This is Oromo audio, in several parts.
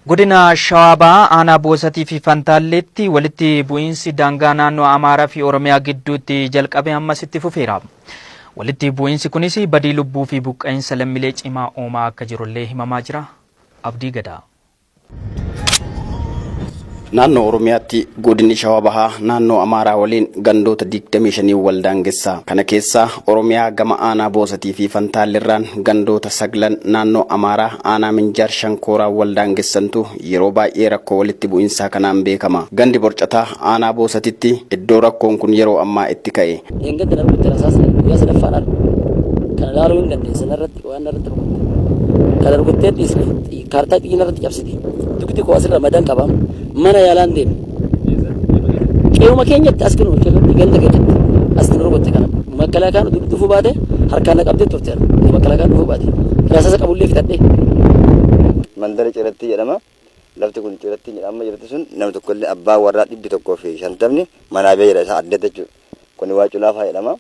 Godina Shawabaa aanaa Boosatii fi Fantaalleetti walitti bu'iinsi daangaa naannoo Amaaraa fi Oromiyaa gidduutti jalqabee ammas itti fufeera. Walitti bu'iinsi kunis badii lubbuu fi buqqa'insa lammiilee cimaa uumaa akka jirullee himamaa jira. Abdii Gadaa. Naannoo Oromiyaatti godinni Shawaa Bahaa naannoo Amaaraa waliin gandoota 25 wal daangessaa. Kana keessaa Oromiyaa gama aanaa Boosatii fi Fantaalleerraan gandoota 9 naannoo Amaaraa aanaa Minjaar Shankooraa wal daangessantu yeroo baay'ee rakkoo walitti bu'iinsaa kanaan beekama. Gandi Borcataa aanaa Boosatitti iddoo rakkoon kun yeroo ammaa itti ka'e. Kana laaluu hin dandeessan irratti waan irratti kana rukuttee dhiisne kaartaa xiyyiin irratti cabsiti dugdi koo asirra madan qabam mana yaalaan deemu qe'uma keenyatti as kinu irratti ganda keessatti as nu rukutte kana makalaakaan dhufuu baate harkaan na qabdee turte makalaakaan dhufuu baate rasaasa qabullee fitadhe mandara ciratti jedhama lafti kun ciratti jedhama jirti sun namni tokko illee abbaa warraa 150 manaa bee jedha isa adda jechuudha kun waacuu laafaa jedhama.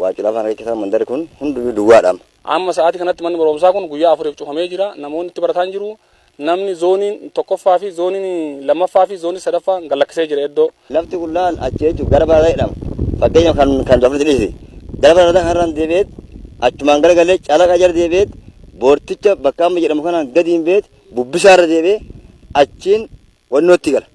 Waajjira afaan keessaa mandara kun hunduu duwwaadha. Amma sa'aatii kanatti manni barumsaa kun guyyaa 4 cufamee jira. Namoonni itti barataan jiru. Namni zooniin tokkoffaa fi zooniin lammaffaa fi zooniin sadaffaa galaksee jira iddoo. Lafti kun laal achi jechuun gara barataa jedhama. Fakkeenyaaf kan dafniti dhiisi. Gara barataa kanarraan deebi'eet achumaan garagalee calaqa jala deebi'eet boorticha bakka amma jedhamu kanaan gadi hin beet bubbisaarra deebi'ee achiin wannootti gala.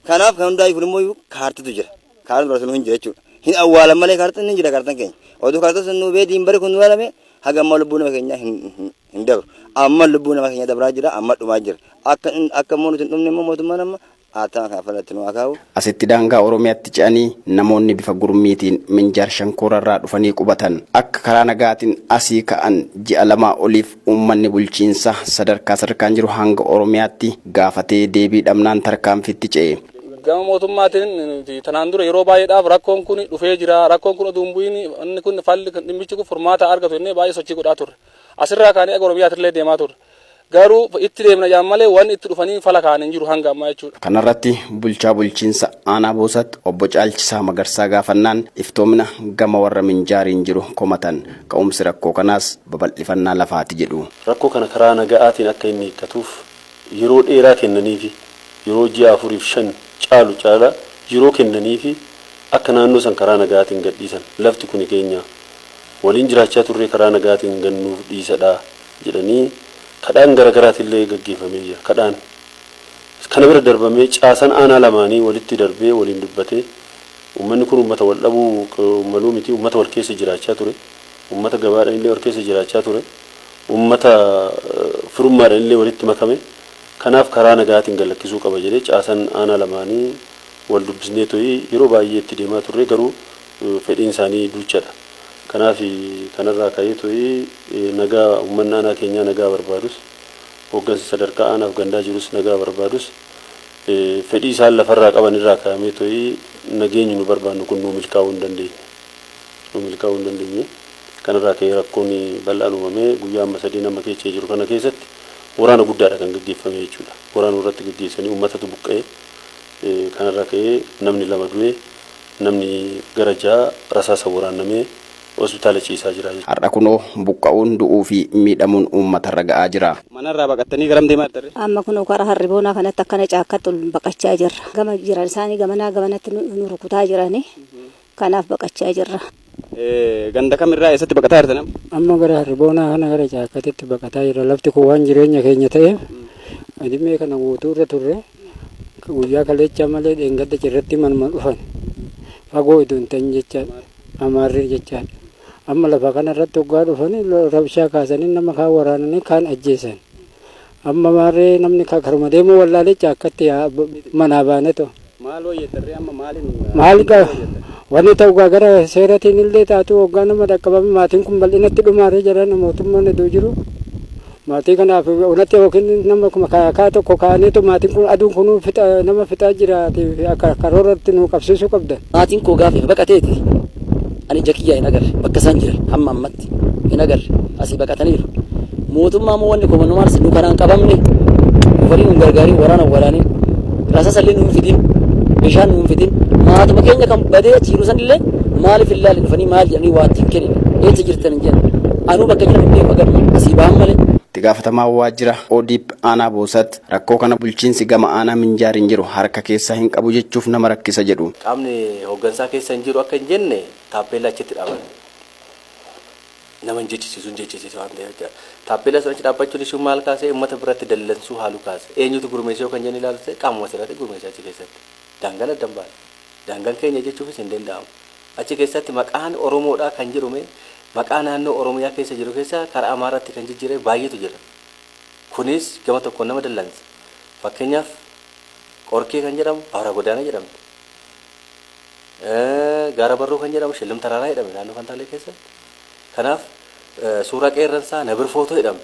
Kanaaf kan hundaa'eef immoo kaartitu jira. Kaartiin barasiinuu hin jira jechuudha. Hin awwaalan malee kaartaan hin jira kaartaan keenya. Oduu kaartaan sun nuu beetiin bari kun nu walame haga amma lubbuu nama keenya hin dabru. Amma lubbuu nama keenya dabraa jira amma dhumaa jira. Akka immoo nuti hin dhumne immoo mootummaan amma aataa kan falatti nu akaa'u. Asitti daangaa Oromiyaatti ce'anii namoonni bifa gurmiitiin Minjaar Shankoorarraa dhufanii qubatan akka karaa nagaatiin asii ka'an ji'a lamaa oliif uummanni bulchiinsa sadarkaan jiru hanga Oromiyaatti gaafatee deebii dhabnaan tarkaanfitti ce'e. Gama mootummaatiin tanaan dura yeroo baay'eedhaaf rakkoon kun dhufee jira. Rakkoon kun oduu hin bu'iin inni kun falli dhimmichi kun furmaata argatu innee baay'ee sochii godhaa turre. Asirraa kaanee aga Oromiyaatillee deemaa turre. Garuu itti deemna jaan malee waan itti dhufanii fala kaanii jiru hanga ammaa jechuudha. Kanarratti bulchaa bulchiinsa aanaa Boosat obbo Caalchisaa Magarsaa gaafannaan iftoomina gama warra Minjaariin jiru komatan ka'umsi rakkoo kanaas babal'ifannaa lafaati jedhu. Rakkoo kana karaa naga'aatiin akka inni hiikkatuuf yeroo dheeraa kennaniifi yeroo ji'a 4-5 caalu caala yeroo kennaniifi akka naannoo san karaa nagaatiin gadhiisan lafti kun keenya waliin jiraachaa turre karaa nagaatiin gannuuf dhiisadha jedhanii kadhaan garaagaraatillee gaggeeffamee jira. Kadhaan kana bira darbamee caasan aanaa lamaanii walitti darbee waliin dubbatee uummanni kun uummata wal dhabuu maluu miti uummata wal keessa jiraachaa ture uummata gabaadhaan illee wal keessa jiraachaa ture uummata firummaadhaan illee walitti makame. Kanaaf karaa nagaatiin galakkisuu qaba jedhee caasan aanaa lamaanii wal dubbisnee to'ii yeroo baay'ee itti deemaa turre garuu fedhiin isaanii duuchadha. Kanaaf kanarraa ka'ee to'ii nagaa uummanni aanaa keenyaa nagaa barbaadus hooggansa sadarkaa aanaaf gandaa jirus nagaa barbaadus fedhii isaan lafarraa qaban irraa kaa'amee to'ii nageenyi nu barbaannu kun nu milkaa'uu hin dandeenye. Kanarraa ka'ee rakkoon bal'aan uumamee guyyaa amma 3 nama keessa jiru kana keessatti waraana guddaadha kan gaggeeffame jechuudha. Waraana irratti gaggeessanii uummatatu buqqa'ee kanarraa ka'ee namni 2 du'ee namni gara 6 rasaasa waraanamee hospitaala ciisaa jira. Har'a kunoo buqqa'uun du'uu fi miidhamuun uummatarra ga'aa jira. Manarraa baqattanii garam deemaa jirtan? Amma kunoo karaa harriboonaa kanatti akkana caakkatti baqachaa jirra. Gama jiran isaanii gamanatti nu rukutaa jirani. Kanaaf baqachaa jirra. Ganda kamirraa eessatti baqataa jirtan? Amma gara harriboonaa kana gara caakkatti baqataa jirra. Lafti kun waan jireenya keenya ta'eef adimee kana guutuurra turre guyyaa kaleechaa malee dheengadda cirratti manuma dhufan fagoo iddoo hin ta'in jechaadha. Amaarri jechaadha. Amma lafa kanarratti hoggaa dhufanii rabshaa kaasanii nama kaan waraananii kaan ajjeesan. Amma maarree namni karuma deemuu wallaalee caakkatti manaa baane to. Maal hojjetarree amma maali wanni ta'u gara seeratiin illee taatu hoggaa nama dhaqqabame maatiin kun bal'inatti dhumaaree jira mootummaan iddoo jiru. Maatii kanaaf unatti yookiin nama kaakaa tokko kaa'aniitu maatiin kun aduun kun nama fixaa jiraatiif akka karooratti nu qabsiisuu qabdan. Maatiin koo gaafa baqateeti. Ani jakiyyaa hin agarre bakka isaan jiran hamma ammatti hin agarre asii baqataniiru. Mootummaa moo wanni kuma numaas nu kanaan qabamne dhufanii nu gargaarii waraananii rasaasa illee nu fidin bishaan nu fidin maatuma keenya kan badee jiru sanillee maaliif ilaalle dhufanii maal jedhanii waan ittiin kennin eessa jirtan hin jedhan anuu bakka jiran illee agarre asii ba'an malee itti gaafatamaa waajjira ODP aanaa boosat rakkoo kana bulchiinsi gama aanaa Minjaar hin jiru harka keessa hin qabu jechuuf nama rakkisa jedhu. Qaamni hooggansaa keessa hin jiru akka hin jenne taappeellaa achitti dhaaban. Nama hin jechisiisu waan ta'eef taappeellaa sana achi dhaabbachuun ishuu maal kaasee uummata biratti dallansuu haaluu kaase. Eenyutu gurmeessee kan jenni ilaalte qaamuma sirriitti gurmeessaa achi keessatti. Daangaan adda hin baane. Daangaan keenya jechuufis hin danda'amu. Achi keessatti maqaan Oromoodhaa kan jedhume maqaa naannoo Oromiyaa keessa jiru keessa karaa Amaaraatti kan jijjiiree baay'eetu jira. Kunis gama tokkoon nama dallansa. Fakkeenyaaf Qorkee kan jedhamu Baara Godaana jedhamti. Gaara Barruu kan jedhamu Shillim Taraaraa jedhame naannoo Fantaalee keessatti. Kanaaf suuraa qeerransaa Nabir Footoo jedhama.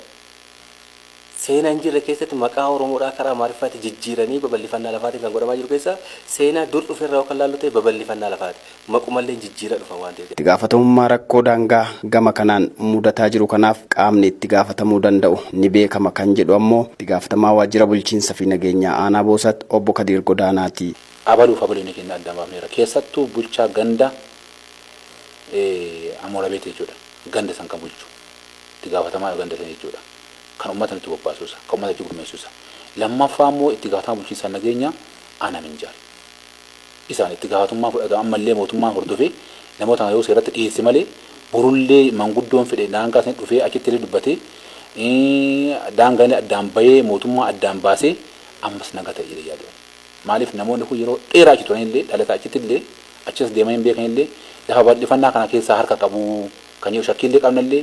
Seenaa hin jirre keessatti maqaa Oromoodhaa karaa Amaariffaatti jijjiiranii babal'ifannaa lafaatiin kan godhamaa jiru keessa seenaa dur dhufeerraa kan laallu ta'e babal'ifannaa lafaati. Maqumallee jijjiira dhufa waan ta'eef. Itti gaafatamummaa rakkoo daangaa gama kanaan mudataa jiru kanaaf qaamni itti gaafatamuu danda'u ni beekama kan jedhu ammoo itti gaafatamaa waajjira bulchiinsa fi nageenyaa aanaa boosat obbo Kadiir Godaanaati. Abaluuf abaluun keenya adda baafneera. Keessattuu bulchaa ganda Amoora Beetee jechuudha. Ganda san kan bulchu. Itti gaafatamaa ganda san jechuudha. Kan uummata nuti bobbaasuusa, kan uummata itti gurmeessuusa. Lammaffaa immoo itti gaafatamaa bulchiinsa nageenyaa aanaa Minjaar. Isaan itti gaafatummaa fudhata ammallee mootummaan hordofee namoota yoo seeratti dhiyeesse malee burullee manguddoon fedhe daangaa sana dhufee achitti dubbatee daangaan addaan bahee mootummaa addaan baasee ammas nagaa ta'ee yaadu. Maaliif namoonni kun yeroo dheeraa achi turan illee dhalataa achitti illee achis deemaa hin beekan illee lafa bal'ifannaa kana keessaa harka qabu kan yoo shakkiillee qabnallee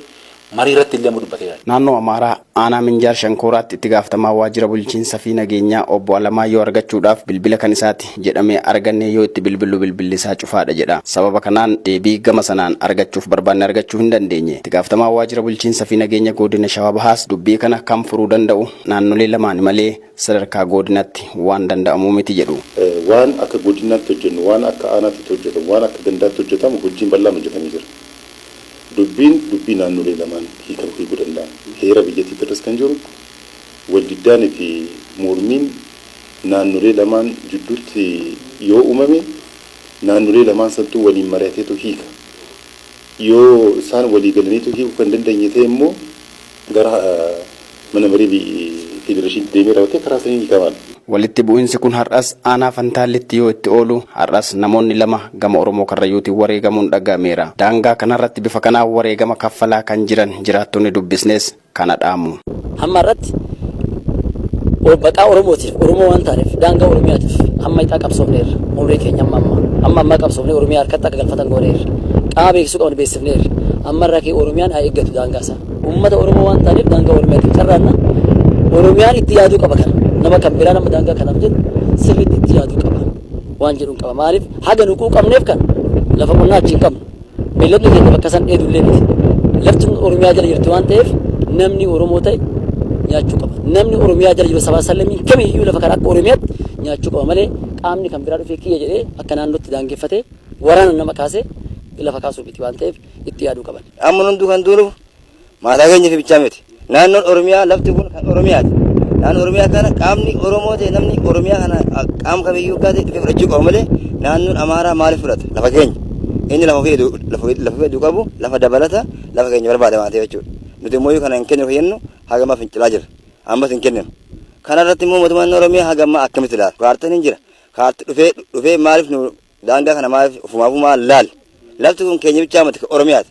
marii irratti illee dubbateera. Naannoo Amaaraa aanaa Minjaar Shankooraatti itti gaafatamaa waajjira bulchiinsa fi nageenyaa obbo Alamaayyoo argachuudhaaf bilbila kan isaati jedhamee arganne yoo itti bilbillu bilbilli isaa cufaadha jedha. Sababa kanaan deebii gama sanaan argachuuf barbaanne argachuu hin dandeenye. Itti gaafatamaa waajjira bulchiinsa fi nageenya godina Shawaa Bahaas dubbii kana kan furuu danda'u naannolee lamaan malee sadarkaa godinatti waan danda'amu miti jedhu. Waan akka godinaatti hojjennu, waan akka aanaatti hojjetamu, waan akka gandaatti hojjetamu hojiin bal'aan hojjetamee jira. Dubbii naannolee lamaan hiikamuu danda'a. Heera biyyattii irras kan jiru waldiddaanii fi mormiin naannolee lamaan jidduutti yoo uumame naannolee lamaan santuu waliin mari'ateetu hiika. Yoo isaan walii galaniitu hiikuu kan dandeenye ta'e immoo gara mana marii federeeshinii deemee raawwatee karaa sanii hiikaman. Walitti bu'insi kun har'as aanaa Fantaalletti yoo itti oolu har'as namoonni lama gama Oromoo Karrayyuutiin wareegamuun dhagahameera. Daangaa kanarratti bifa kanaan wareegama kaffalaa kan jiran jiraattonni dubbisnes kana dhaamu. Hamma irratti baqaa Oromootiif Oromoo waan taaneef daangaa Oromiyaatiif amma ixaa qabsoofneerra. Umurii keenya amma qabsoofnee Oromiyaa harkatti akka galfatan gooneerra. Qaama beeksisuu qabnu beeksifneerra. Amma irraa kee Oromiyaan haa eeggatu daangaa isaa. Uummata Oromoo waan taaneef daangaa Oromiyaatiif carraanna Oromiyaan itti yaaduu qaba kana. Nama kan biraa nama daangaa kanaaf jedhu sirriitti itti yaaduu qaba waan jedhuun qaba. Maaliif haga nuquu qabneef kan lafa qonnaa achi hin qabnu beelladni keenya bakka san dheedullee miti lafti Oromiyaa jala jirti waan ta'eef namni Oromoo ta'e nyaachuu qaba. Namni Oromiyaa jala jiru sabaa sallamiin kamiyyuu lafa kana akka Oromiyaatti nyaachuu qaba malee qaamni kan biraa dhufee kiyya jedhee akka naannootti daangeffatee waraana nama kaasee lafa kaasuu miti waan ta'eef itti yaaduu qaban. Amma hunduu kan duulu maataa keenya fi bichaa miti. Naannoon Oromiyaa lafti kun kan Oromiyaati. Naannoo Oromiyaa kana qaamni Oromoo ta'e namni Oromiyaa kana qaama kamiyyuu gaatee dhufee fudhachuu qaba malee naannoon Amaaraa maaliif fudhata? Lafa keenya. Inni lafa feedu qabu lafa dabalata lafa keenya barbaada waan ta'eef jechuudha. Nuti immoo kana hin kennu fayyadnu hagammaa fincilaa jira. Ammas hin kennu. Kana irratti immoo mootummaan Oromiyaa hagammaa akkamitti ilaala? Kaartaan hin jira. Kaarti dhufee maaliif nu daangaa kana maaliif ofumaafuu maal laal? Lafti kun keenya bichaa miti Oromiyaati.